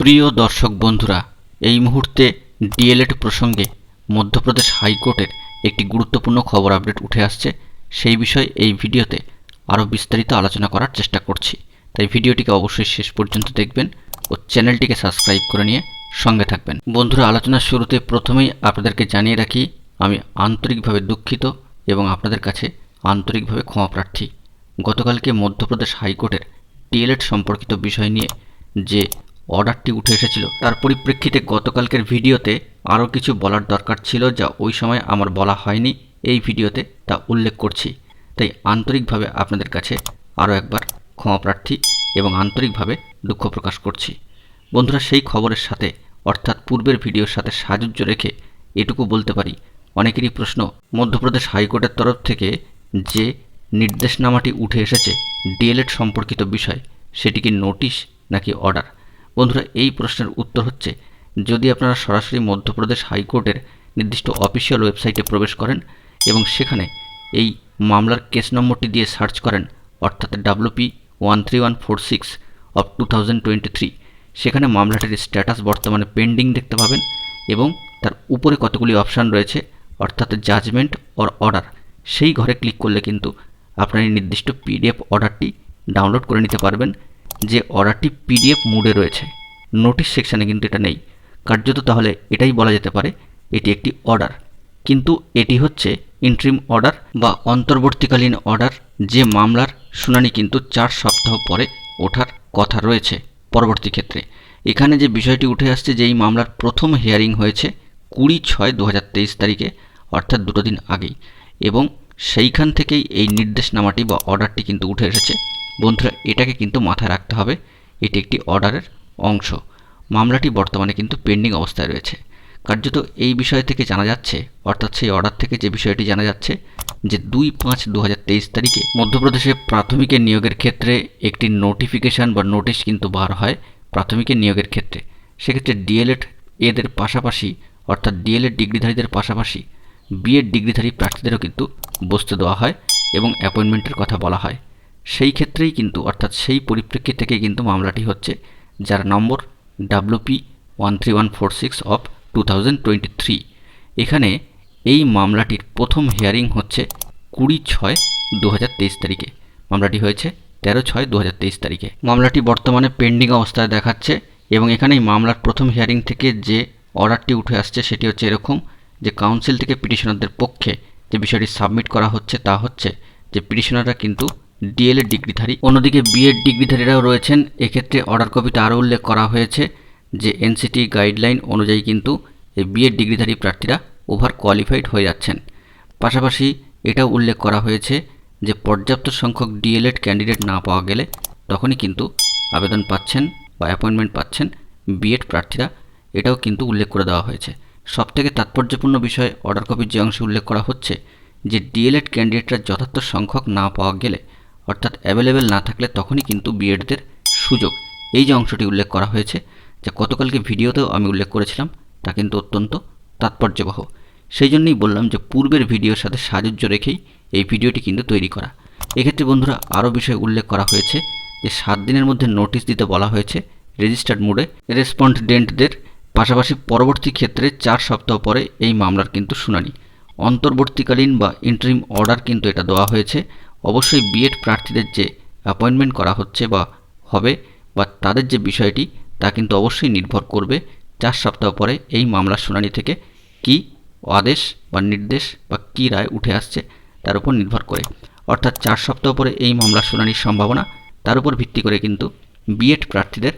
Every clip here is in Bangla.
প্রিয় দর্শক বন্ধুরা, এই মুহূর্তে ডিএলএড প্রসঙ্গে মধ্যপ্রদেশ হাইকোর্টের একটি গুরুত্বপূর্ণ খবর আপডেট উঠে আসছে। সেই বিষয়ে এই ভিডিওতে আরও বিস্তারিত আলোচনা করার চেষ্টা করছি, তাই ভিডিওটিকে অবশ্যই শেষ পর্যন্ত দেখবেন ও চ্যানেলটিকে সাবস্ক্রাইব করে নিয়ে সঙ্গে থাকবেন। বন্ধুরা, আলোচনার শুরুতে প্রথমেই আপনাদেরকে জানিয়ে রাখি, আমি আন্তরিকভাবে দুঃখিত এবং আপনাদের কাছে আন্তরিকভাবে ক্ষমা প্রার্থী। গতকালকে মধ্যপ্রদেশ হাইকোর্টের ডিএলএড সম্পর্কিত বিষয় নিয়ে যে অর্ডারটি উঠে এসেছিল, তার পরিপ্রেক্ষিতে গতকালকের ভিডিওতে আরও কিছু বলার দরকার ছিল, যা ওই সময় আমার বলা হয়নি। এই ভিডিওতে তা উল্লেখ করছি, তাই আন্তরিকভাবে আপনাদের কাছে আরও একবার ক্ষমা প্রার্থী এবং আন্তরিকভাবে দুঃখ প্রকাশ করছি। বন্ধুরা, সেই খবরের সাথে অর্থাৎ পূর্বের ভিডিওর সাথে সাযুজ্য রেখে এটুকু বলতে পারি, অনেকেরই প্রশ্ন, মধ্যপ্রদেশ হাইকোর্টের তরফ থেকে যে নির্দেশনামাটি উঠে এসেছে ডিএলএড সম্পর্কিত বিষয়, সেটি কি নোটিশ নাকি অর্ডার? বন্ধুরা, এই প্রশ্নের উত্তর হচ্ছে, যদি আপনারা সরাসরি মধ্যপ্রদেশ হাইকোর্টের নির্দিষ্ট অফিসিয়াল ওয়েবসাইটে প্রবেশ করেন এবং সেখানে এই মামলার কেস নম্বরটি দিয়ে সার্চ করেন, অর্থাৎ WP 13146 অফ 2023, সেখানে মামলাটির স্ট্যাটাস বর্তমানে পেন্ডিং দেখতে পাবেন এবং তার উপরে কতগুলি অপশান রয়েছে, অর্থাৎ জাজমেন্ট অর অর্ডার। সেই ঘরে ক্লিক করলে কিন্তু আপনার এই নির্দিষ্ট PDF অর্ডারটি ডাউনলোড করে নিতে পারবেন, যে অর্ডারটি PDF মোডে রয়েছে। নোটিশ সেকশানে কিন্তু এটা নেই। কার্যত তাহলে এটাই বলা যেতে পারে এটি একটি অর্ডার, কিন্তু এটি হচ্ছে ইন্টারিম অর্ডার বা অন্তর্বর্তীকালীন অর্ডার, যে মামলার শুনানি কিন্তু 4 সপ্তাহ পরে ওঠার কথা রয়েছে পরবর্তী ক্ষেত্রে। এখানে যে বিষয়টি উঠে আসছে, যে এই মামলার প্রথম হিয়ারিং হয়েছে 20/6/2023 তারিখে, অর্থাৎ 2 দিন আগেই, এবং সেইখান থেকেই এই নির্দেশনামাটি বা অর্ডারটি কিন্তু উঠে এসেছে। বন্ধুরা, এটাকে কিন্তু মাথায় রাখতে হবে, এটি একটি অর্ডারের অংশ। মামলাটি বর্তমানে কিন্তু পেন্ডিং অবস্থায় রয়েছে। কার্যত এই বিষয় থেকে জানা যাচ্ছে, অর্থাৎ সেই অর্ডার থেকে যে বিষয়টি জানা যাচ্ছে, যে 2/5/2023 তারিখে মধ্যপ্রদেশে প্রাথমিকের নিয়োগের ক্ষেত্রে একটি নোটিফিকেশান বা নোটিশ কিন্তু বার হয় প্রাথমিকের নিয়োগের ক্ষেত্রে। সেক্ষেত্রে ডিএলএড এদের পাশাপাশি, অর্থাৎ ডিএলএড ডিগ্রিধারীদের পাশাপাশি বিএড ডিগ্রিধারী প্রার্থীদেরও কিন্তু বসতে দেওয়া হয় এবং অ্যাপয়েন্টমেন্টের কথা বলা হয়। সেই ক্ষেত্রেই কিন্তু, অর্থাৎ সেই পরিপ্রেক্ষিত থেকেই কিন্তু মামলাটি হচ্ছে, যার নম্বর WP 13146 অফ 2023। এখানে এই মামলাটির প্রথম হিয়ারিং হচ্ছে 20/6/2023 তারিখে। মামলাটি হয়েছে 13/6/2023 তারিখে। মামলাটি বর্তমানে পেন্ডিং অবস্থায় দেখাচ্ছে এবং এখানে এই মামলার প্রথম হিয়ারিং থেকে যে অর্ডারটি উঠে আসছে সেটি হচ্ছে এরকম, যে কাউন্সিল থেকে পিটিশনারদের পক্ষে যে বিষয়টি সাবমিট করা হচ্ছে তা হচ্ছে যে পিটিশনাররা কিন্তু ডিএলএড ডিগ্রিধারী, অন্যদিকে বিএড ডিগ্রিধারীরাও রয়েছেন। এক্ষেত্রে অর্ডার কপিতে আরও উল্লেখ করা হয়েছে যে এনসিটি গাইডলাইন অনুযায়ী কিন্তু এই বিএড ডিগ্রিধারী প্রার্থীরা ওভার কোয়ালিফাইড হয়ে যাচ্ছেন। পাশাপাশি এটাও উল্লেখ করা হয়েছে যে পর্যাপ্ত সংখ্যক ডিএলএড ক্যান্ডিডেট না পাওয়া গেলে তখনই কিন্তু আবেদন পাচ্ছেন বা অ্যাপয়েন্টমেন্ট পাচ্ছেন বিএড প্রার্থীরা, এটাও কিন্তু উল্লেখ করে দেওয়া হয়েছে। সবথেকে তাৎপর্যপূর্ণ বিষয়, অর্ডার কপির যে অংশে উল্লেখ করা হচ্ছে যে ডিএলএড ক্যান্ডিডেটরা যথার্থ সংখ্যক না পাওয়া গেলে, অর্থাৎ অ্যাভেলেবেল না থাকলে তখনই কিন্তু বিএডদের সুযোগ। এই যে অংশটি উল্লেখ করা হয়েছে, যা গতকালকে ভিডিওতেও আমি উল্লেখ করেছিলাম, তা কিন্তু অত্যন্ত তাৎপর্যবহ। সেই জন্যই বললাম যে পূর্বের ভিডিওর সাথে সাযুজ্য রেখেই এই ভিডিওটি কিন্তু তৈরি করা। এক্ষেত্রে বন্ধুরা আরও বিষয় উল্লেখ করা হয়েছে, যে 7 দিনের মধ্যে নোটিশ দিতে বলা হয়েছে রেজিস্টার্ড মোডে রেসপন্ডেন্টদের। পাশাপাশি পরবর্তী ক্ষেত্রে 4 সপ্তাহ পরে এই মামলার কিন্তু শুনানি। অন্তর্বর্তীকালীন বা ইন্টারিম অর্ডার কিন্তু এটা দেওয়া হয়েছে। অবশ্যই বিএড প্রার্থীদের যে অ্যাপয়েন্টমেন্ট করা হচ্ছে বা হবে, বা তাদের যে বিষয়টি, তা কিন্তু অবশ্যই নির্ভর করবে 4 সপ্তাহ পরে এই মামলার শুনানি থেকে কি আদেশ বা নির্দেশ বা কী রায় উঠে আসছে তার উপর নির্ভর করে। অর্থাৎ 4 সপ্তাহ পরে এই মামলার শুনানির সম্ভাবনা, তার উপর ভিত্তি করে কিন্তু বিএড প্রার্থীদের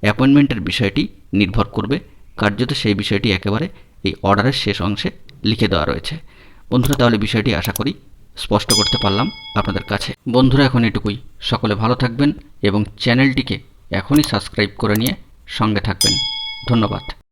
অ্যাপয়েন্টমেন্টের বিষয়টি নির্ভর করবে। কার্যত সেই বিষয়টি একেবারে এই অর্ডারের শেষ অংশে লিখে দেওয়া রয়েছে। বন্ধুরা, তাহলে বিষয়টি আশা করি স্পষ্ট করতে পারলাম আপনাদের কাছে। বন্ধুরা, এখন এটুকুই। সকলে ভালো থাকবেন এবং চ্যানেলটিকে এখনই সাবস্ক্রাইব করে নিয়ে সঙ্গে থাকবেন। ধন্যবাদ।